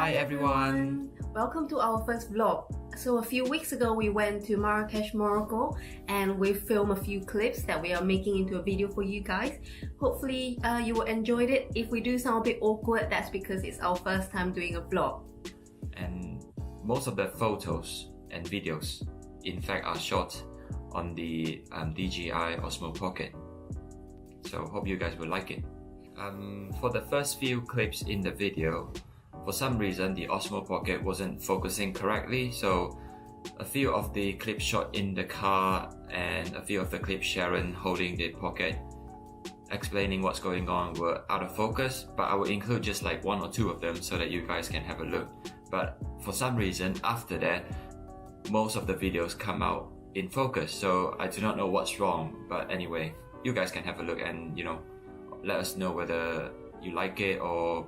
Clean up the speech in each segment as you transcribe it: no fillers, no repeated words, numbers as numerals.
Hi everyone! Welcome to our first vlog. So a few weeks ago we went to Marrakech, Morocco, and we filmed a few clips that we are making into a video for you guys. Hopefully you will enjoy it. If we do sound a bit awkward, that's because it's our first time doing a vlog. And most of the photos and videos in fact are shot on the DJI Osmo Pocket. So hope you guys will like it. For the first few clips in the video, for some reason the Osmo Pocket wasn't focusing correctly, so a few of the clips shot in the car and a few of the clips Sharon holding the pocket explaining what's going on were out of focus, but I will include just like one or two of them so that you guys can have a look. But for some reason after that, most of the videos come out in focus, so I do not know what's wrong, but anyway, you guys can have a look and let us know whether you like it or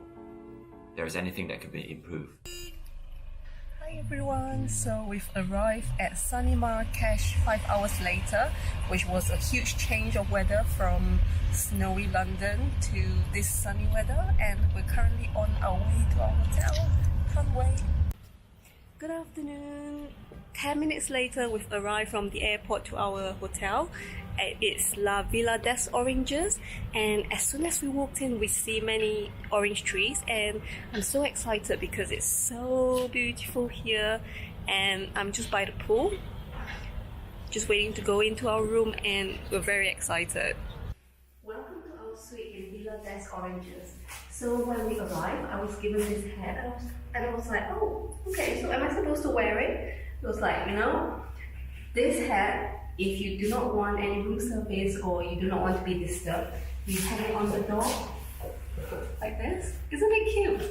there's anything that can be improved. Hi everyone, so we've arrived at sunny Marrakech 5 hours later, which was a huge change of weather from snowy London to this sunny weather, and we're currently on our way to our hotel. Can't wait. Good afternoon. 10 minutes later, we've arrived from the airport to our hotel. It's La Villa des Oranges, and as soon as we walked in, we see many orange trees, and I'm so excited because it's so beautiful here. And I'm just by the pool, just waiting to go into our room, and we're very excited. Welcome to our suite in Villa des Oranges. So when we arrived, I was given this hat, and I was like, oh, okay, so am I supposed to wear it? It was like, this hat, if you do not want any room service or you do not want to be disturbed, you hang it on the door like this. Isn't it cute?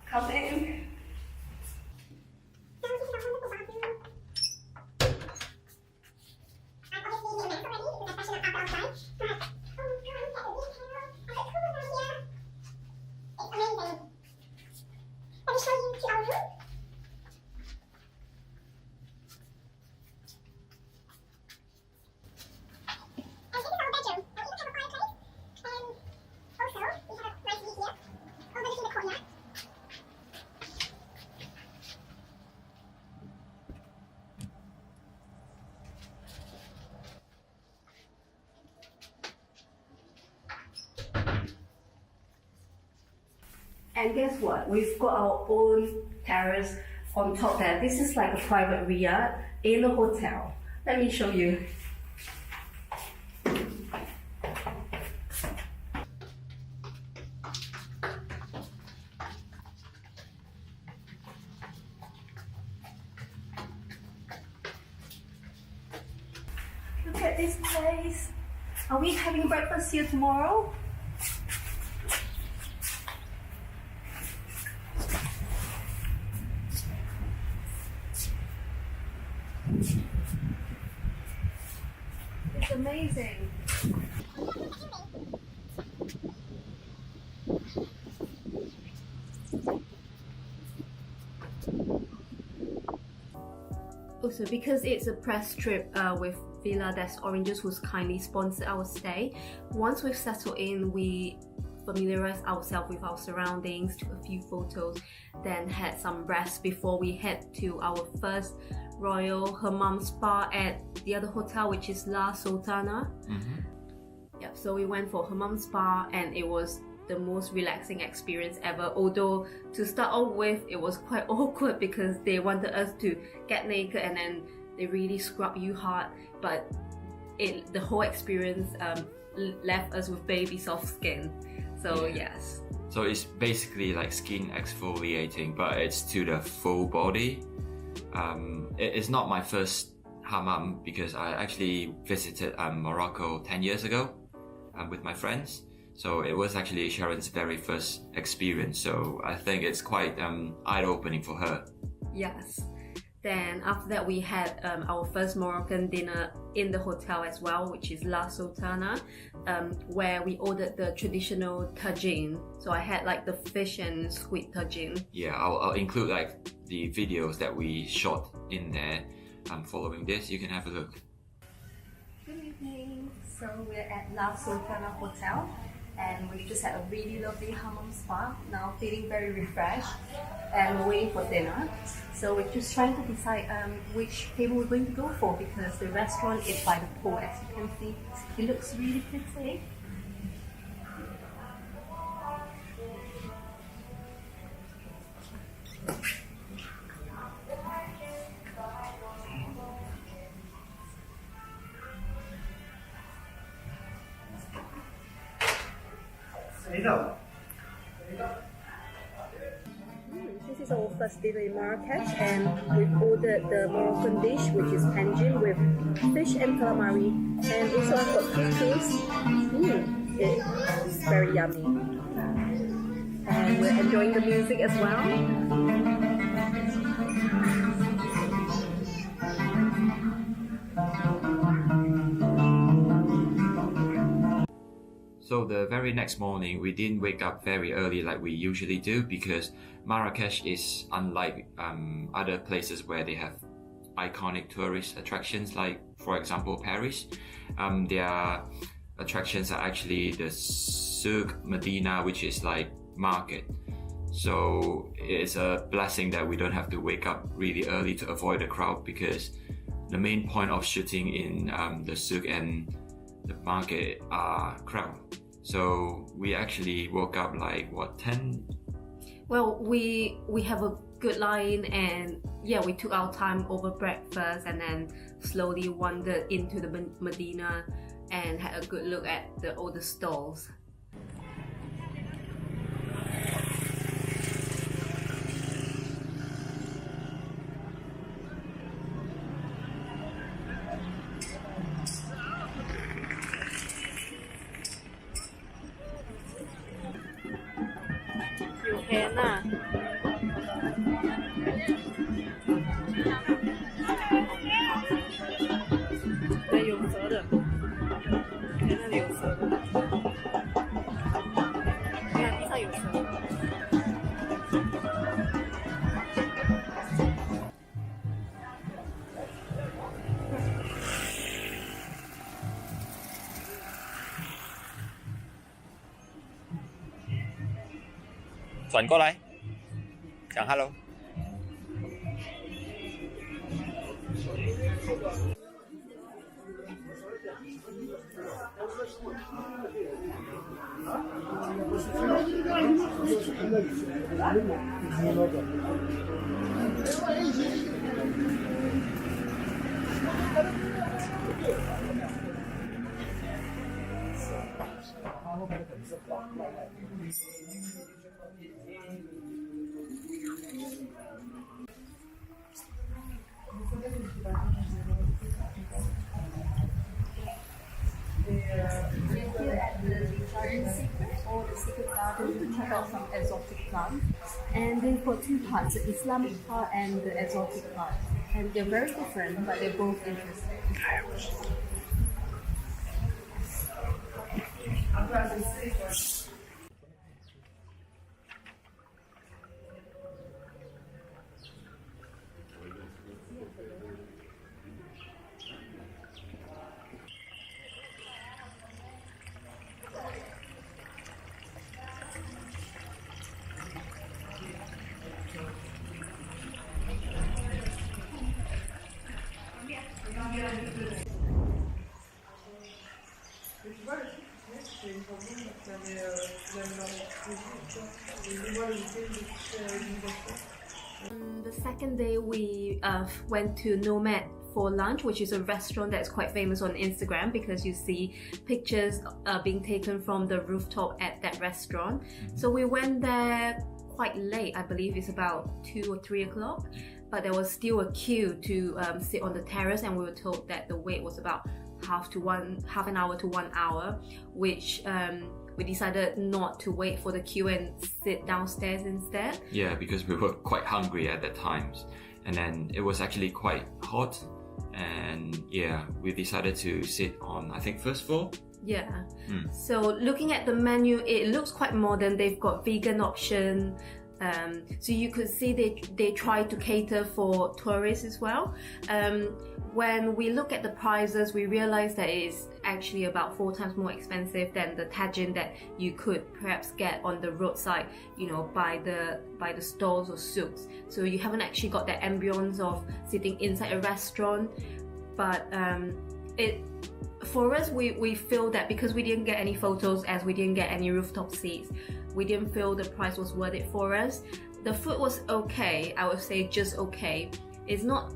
Come in. And guess what? We've got our own terrace on top there. This is like a private riad in a hotel. Let me show you. Look at this place. Are we having breakfast here tomorrow? It's amazing. Also, because it's a press trip with Villa des Oranges, who's kindly sponsored our stay, once we've settled in, we familiarize ourselves with our surroundings, took a few photos, then had some rest before we head to our first royal hammam spa at the other hotel, which is La Sultana. Yep, so we went for hammam spa, and it was the most relaxing experience ever, although to start off with it was quite awkward because they wanted us to get naked and then they really scrub you hard, but the whole experience left us with baby soft skin. So yes. So it's basically like skin exfoliating, but it's to the full body. It's not my first hammam because I actually visited Morocco 10 years ago with my friends. So it was actually Sharon's very first experience. So I think it's quite eye-opening for her. Yes. Then after that we had our first Moroccan dinner in the hotel as well, which is La Sultana, where we ordered the traditional tagine. So I had like the fish and squid tagine. Yeah, I'll include like the videos that we shot in there following this. You can have a look. Good evening. So we're at La Sultana Hotel. and we've just had a really lovely hammam spa. Now feeling very refreshed, and we're waiting for dinner. So we're just trying to decide which table we're going to go for, because the restaurant is by the pool, as you can see. It looks really pretty. This is our first dinner in Marrakech, and we've ordered the Moroccan dish, which is tangine with fish and calamari, and also I've got couscous. It's very yummy, and we're enjoying the music as well. So the very next morning, we didn't wake up very early like we usually do, because Marrakech is unlike other places where they have iconic tourist attractions, like for example Paris. Their attractions are actually the Souk Medina, which is like market. So it's a blessing that we don't have to wake up really early to avoid the crowd, because the main point of shooting in the souk and the market are crowd. So we actually woke up like what, 10? Well, we have a good line, and yeah, we took our time over breakfast and then slowly wandered into the Medina and had a good look at all the stalls. Xuân過嚟，講 hello。Or the secret garden to check out some exotic plants, and they've got two parts, the Islamic part and the exotic part, and they're very different, but they're both interesting. The second day we went to Nomad for lunch, which is a restaurant that's quite famous on Instagram because you see pictures being taken from the rooftop at that restaurant. So we went there quite late, I believe it's about 2 or 3 o'clock, but there was still a queue to sit on the terrace, and we were told that the wait was about half an hour to 1 hour, which we decided not to wait for the queue and sit downstairs instead. Yeah, because we were quite hungry at that time, and then it was actually quite hot, and yeah, we decided to sit on, I think, first floor. Yeah. So looking at the menu, it looks quite modern. They've got vegan option, So you could see they try to cater for tourists as well. When we look at the prices, we realize that it is actually about 4 times more expensive than the tagine that you could perhaps get on the roadside, you know, by the stalls or souks. So you haven't actually got the ambience of sitting inside a restaurant. But for us, we feel that because we didn't get any photos, as we didn't get any rooftop seats, we didn't feel the price was worth it for us. The food was okay, I would say just okay. It's not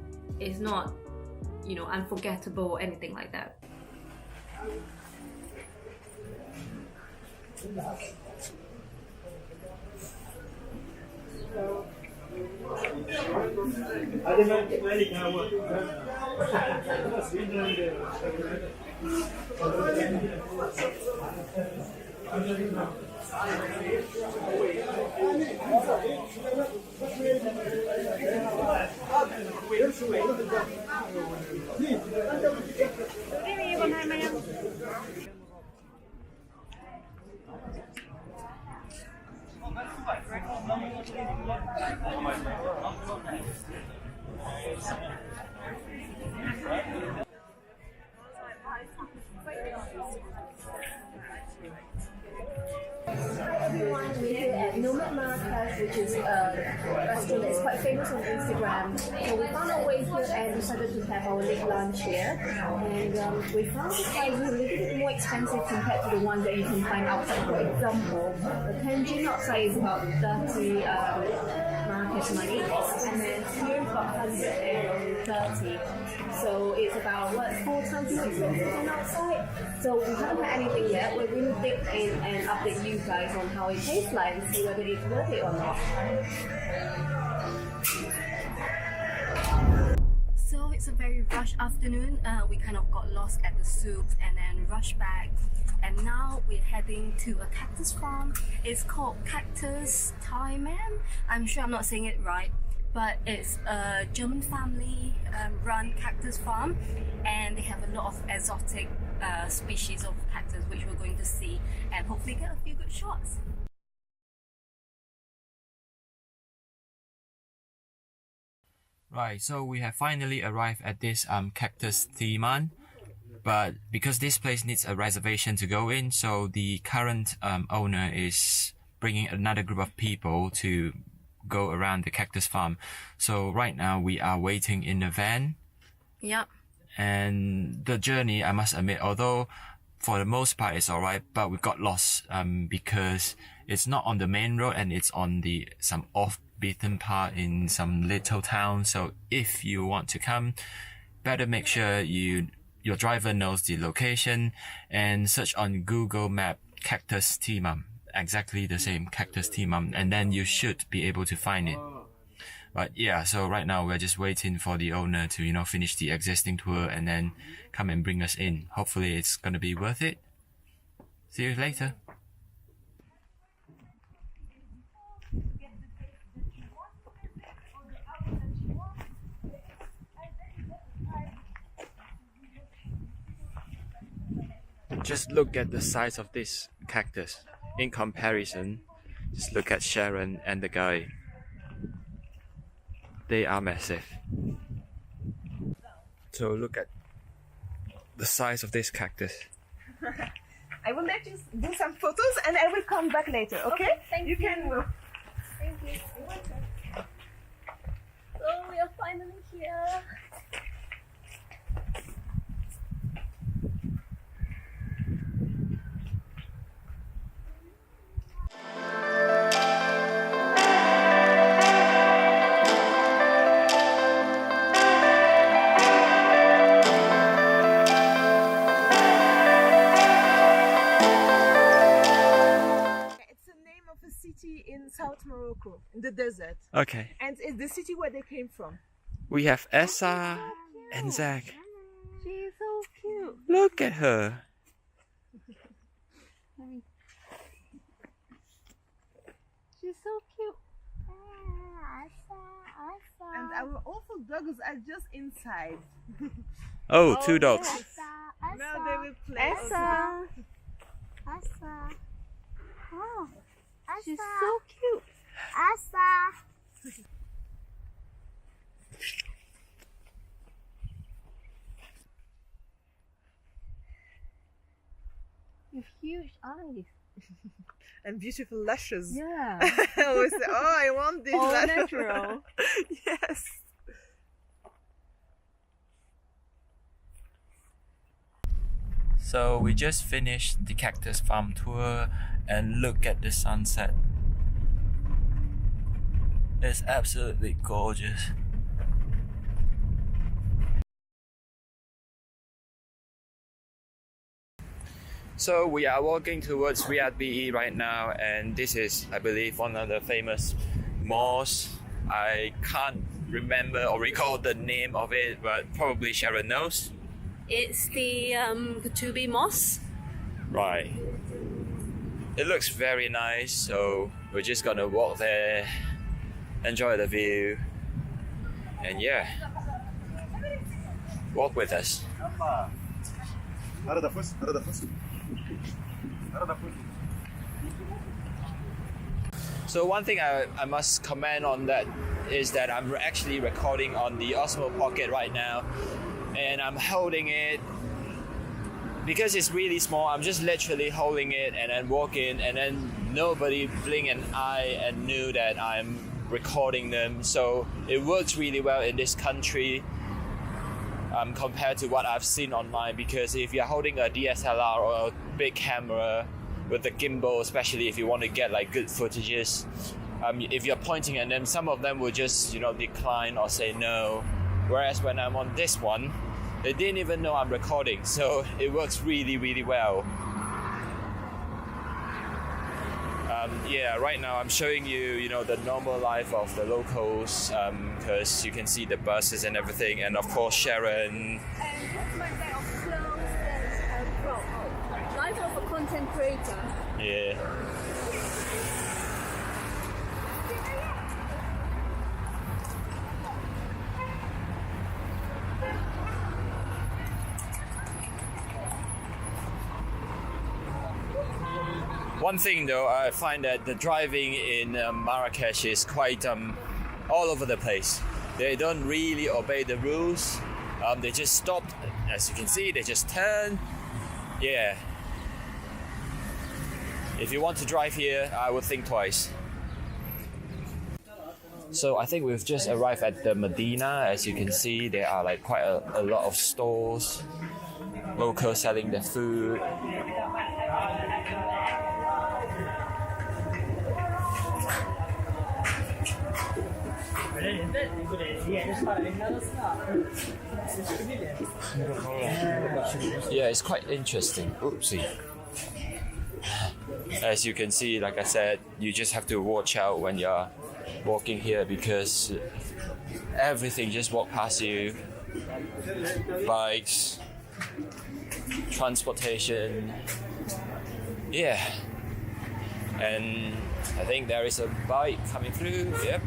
you know, unforgettable or anything like that. Everyone, we're here at Marrakech, which is a restaurant that's quite famous on Instagram. So we found our way here and decided to have our late lunch here. And we found the prices a little bit more expensive compared to the ones that you can find outside. For example, the tagine outside is about 30 Marrakesh money, and then here it's about 130. So it's about 4 times more expensive than outside. So we haven't had anything yet. We're going to dig in and update you guys on how it tastes like and see whether it's worth it or not. So it's a very rushed afternoon. We kind of got lost at the souks and then rushed back. And now we're heading to a cactus farm. It's called Cactus Thaiman. I'm sure I'm not saying it right, but it's a German family run cactus farm, and they have a lot of exotic species of cactus which we're going to see and hopefully get a few good shots. Right, so we have finally arrived at this Cactus Thaiman, but because this place needs a reservation to go in, so the current owner is bringing another group of people to go around the cactus farm. So right now we are waiting in the van. Yep. And the journey, I must admit, although for the most part it's alright, but we got lost because it's not on the main road and it's on some off-beaten path in some little town. So if you want to come, better make sure your driver knows the location and search on Google Map Cactus Thaiman. Exactly the same, Cactus Thaiman, and then you should be able to find it. But yeah, so right now we're just waiting for the owner to, you know, finish the existing tour and then come and bring us in. Hopefully it's gonna be worth it. See you later. Just look at the size of this cactus. In comparison, just look at Sharon and the guy. They are massive. So look at the size of this cactus. I will let you do some photos and I will come back later, okay? Thank you. Can move. Thank you. So we are finally here. In South Morocco, in the desert. Okay. And it's the city where they came from. We have Essa and Zach. She's so cute. Look at her. She's so cute. And our awful dogs are just inside. Oh, 2 dogs. Now they will play. Oh, she's so cute. Asa. With huge eyes. And beautiful lashes. Yeah. I always say, oh, I want these All lashes. natural. Yes. So we just finished the cactus farm tour and look at the sunset. It's absolutely gorgeous. So we are walking towards Riyadh BE right now, and this is, I believe, one of the famous malls. I can't remember or recall the name of it, but probably Sharon knows. It's the Kutubi Mosque. Right. It looks very nice, so we're just gonna walk there, enjoy the view, and yeah, walk with us. So one thing I must comment on that is that I'm actually recording on the Osmo Pocket right now, and I'm holding it because it's really small. I'm just literally holding it and then walking, and then nobody blink an eye and knew that I'm recording them. So it works really well in this country compared to what I've seen online, because if you're holding a DSLR or a big camera with the gimbal, especially if you want to get like good footages, if you're pointing at them, some of them will just decline or say no. Whereas when I'm on this one, they didn't even know I'm recording, so it works really, really well. Yeah, right now I'm showing you, the normal life of the locals, because you can see the buses and everything, and of course Sharon. And what's my bag of clothes and life of a content creator. Yeah. One thing though, I find that the driving in Marrakech is quite all over the place. They don't really obey the rules. They just stop, as you can see, they just turn. Yeah. If you want to drive here, I would think twice. So I think we've just arrived at the Medina. As you can see, there are like quite a lot of stores, locals selling their food. Yeah, it's quite interesting. Oopsie. As you can see, like I said, you just have to watch out when you're walking here, because everything just walk past you. Bikes, transportation. Yeah. And I think there is a bike coming through. Yep.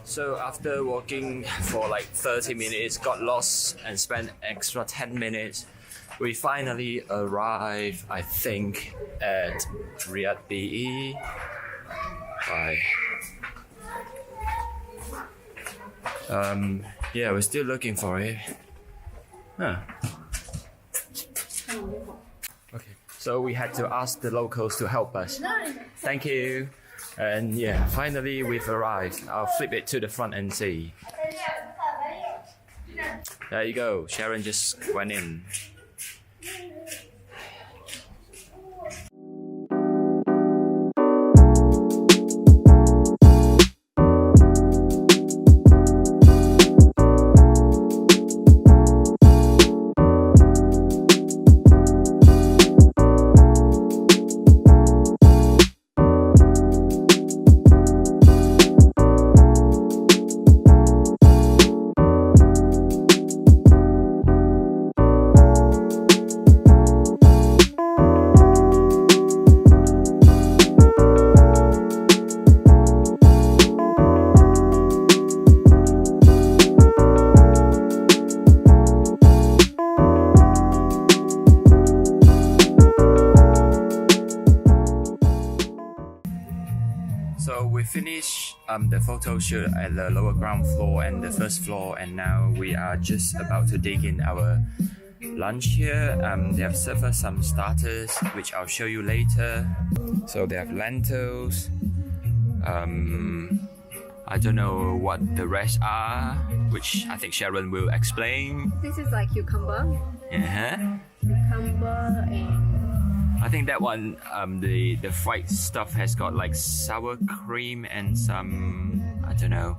So after walking for like 30 minutes, got lost and spent extra 10 minutes, we finally arrived, I think, at Riyadh BE. Bye. Yeah, we're still looking for it. Huh. Okay, so we had to ask the locals to help us. Thank you. And yeah, finally we've arrived. I'll flip it to the front and see. There you go, Sharon just went in. finished the photo shoot at the lower ground floor and the first floor, and now we are just about to dig in our lunch here. They have served us some starters, which I'll show you later. So they have lentils. I don't know what the rest are, which I think Sharon will explain. This is like cucumber. Cucumber and I think that one, the fried stuff has got like sour cream and some, I don't know,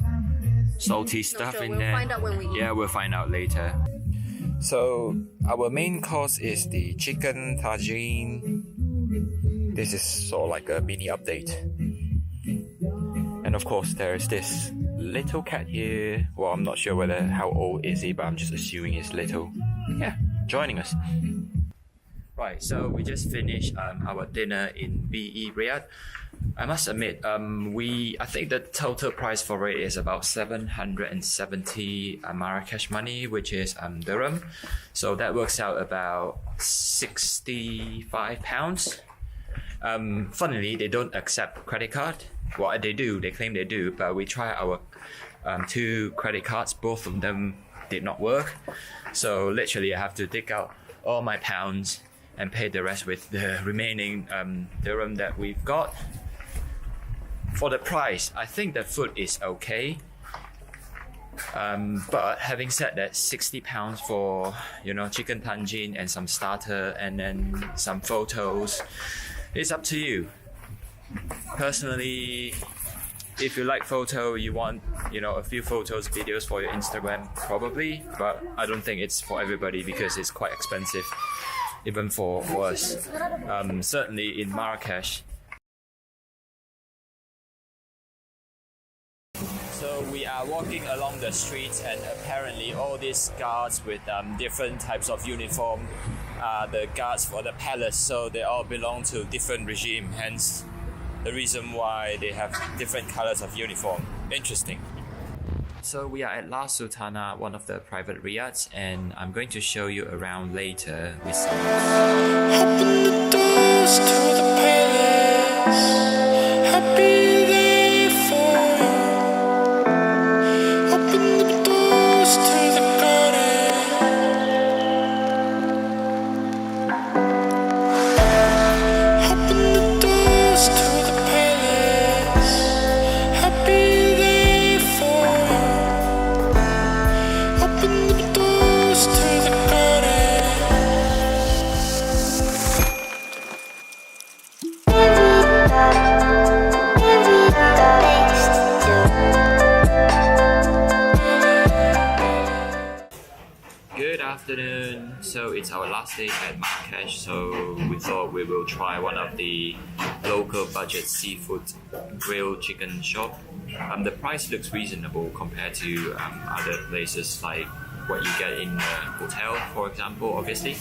salty stuff in there. We'll find out when we eat. Yeah, we'll find out later. So our main course is the chicken tagine. This is sort of like a mini update. And of course there is this little cat here. Well, I'm not sure how old is he, but I'm just assuming he's little. Yeah, joining us. Right, so we just finished our dinner in BE Riyadh. I must admit, I think the total price for it is about 770 Marrakech money, which is dirham. So that works out about £65. Funnily, they don't accept credit card. Well, they do, they claim they do, but we tried our 2 credit cards, both of them did not work. So literally I have to dig out all my pounds and pay the rest with the remaining dirham that we've got. For the price, I think the food is okay. But having said that, £60 for chicken tangine and some starter and then some photos, it's up to you. Personally, if you like photo, you want a few photos, videos for your Instagram, probably, but I don't think it's for everybody because it's quite expensive, even for us. Certainly in Marrakech. So we are walking along the streets, and apparently all these guards with different types of uniform are the guards for the palace, so they all belong to different regime, hence the reason why they have different colors of uniform. Interesting. So we are at La Sultana, one of the private riyads, and I'm going to show you around later with some... Open the doors to the palace. I'll be there for you. Open the doors to the garden. Open the doors to the palace. I'll be there for you. Open the doors to the garden. Good afternoon. So it's our last day at Marrakech, so we thought we will try one of the local budget seafood grilled chicken shop. The price looks reasonable compared to other places like what you get in a hotel, for example, obviously.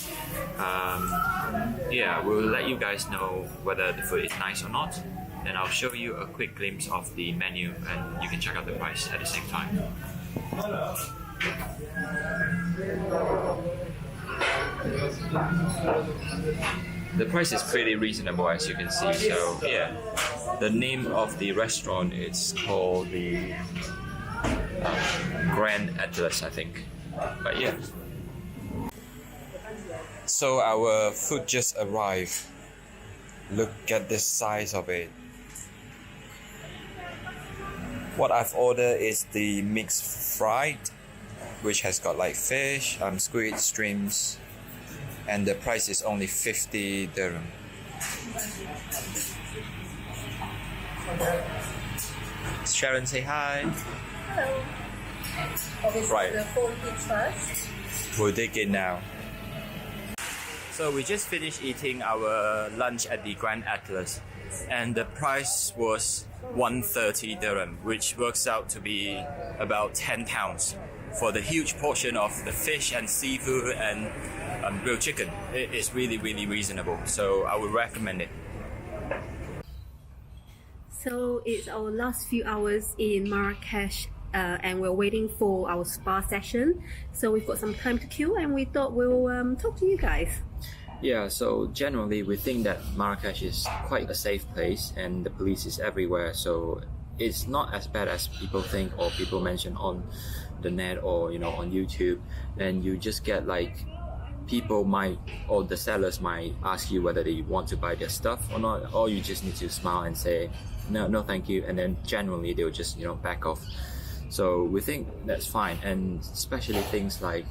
Yeah, we'll let you guys know whether the food is nice or not. Then I'll show you a quick glimpse of the menu and you can check out the price at the same time. The price is pretty reasonable, as you can see. So yeah, the name of the restaurant is called the Grand Atlas, I think. But yeah. So our food just arrived. Look at the size of it. What I've ordered is the mixed fried, which has got like fish, squid, shrimps, and the price is only 50 dirham. Sharon, say hi. Hello. Obviously, Right. the phone hits first. We'll dig in now. So we just finished eating our lunch at the Grand Atlas, and the price was 130 dirham, which works out to be about £10 for the huge portion of the fish and seafood and grilled chicken. It is really, really reasonable, so I would recommend it. So it's our last few hours in Marrakech, and we're waiting for our spa session. So we've got some time to kill, and we thought we'll talk to you guys. Yeah, so generally we think that Marrakech is quite a safe place and the police is everywhere, so it's not as bad as people think or people mention on the net or on YouTube. And you just get like people might, or the sellers might ask you whether they want to buy their stuff or not, or you just need to smile and say no thank you, and then generally they'll just back off. So we think that's fine. And especially things like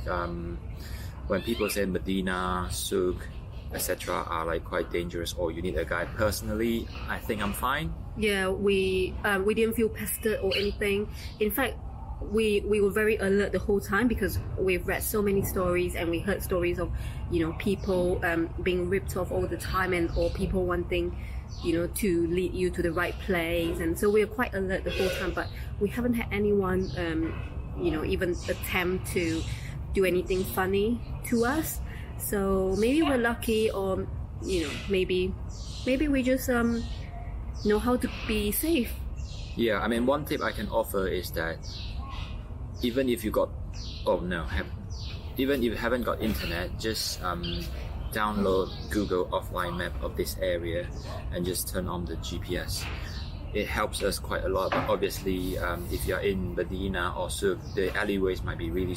when people say Medina, Souk, etc. are like quite dangerous, or you need a guide. Personally, I think I'm fine. Yeah, we didn't feel pestered or anything. In fact, we were very alert the whole time, because we've read so many stories and we heard stories of people being ripped off all the time, and or people wanting to lead you to the right place. And so we were quite alert the whole time, but we haven't had anyone even attempt to do anything funny to us. So maybe we're lucky, or maybe we just know how to be safe. Yeah, I mean, one tip I can offer is that even if you even if you haven't got internet, just download Google offline map of this area and just turn on the GPS. It helps us quite a lot. But obviously, if you're in Medina or Souk, the alleyways might be really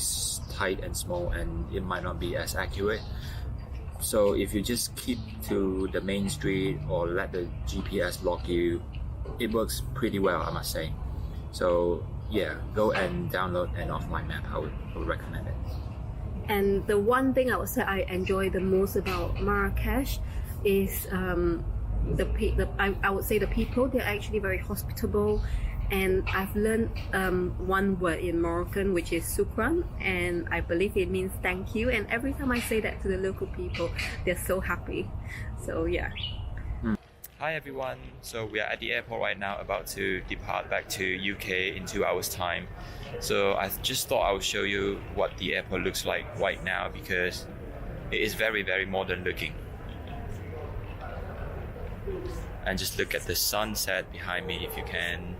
tight and small, and it might not be as accurate. So if you just keep to the main street or let the GPS block you, it works pretty well, I must say. So yeah, go and download an offline map. I would recommend it. And the one thing I would say I enjoy the most about Marrakech is I would say the people. They're actually very hospitable, and I've learned one word in Moroccan, which is "sukran," and I believe it means thank you. And every time I say that to the local people, they're so happy. So yeah. Hi everyone, so we are at the airport right now, about to depart back to UK in 2 hours time. So I just thought I would show you what the airport looks like right now, because it is very, very modern looking. And just look at the sunset behind me if you can.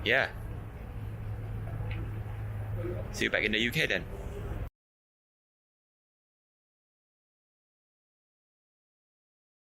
Yeah. See you back in the UK then.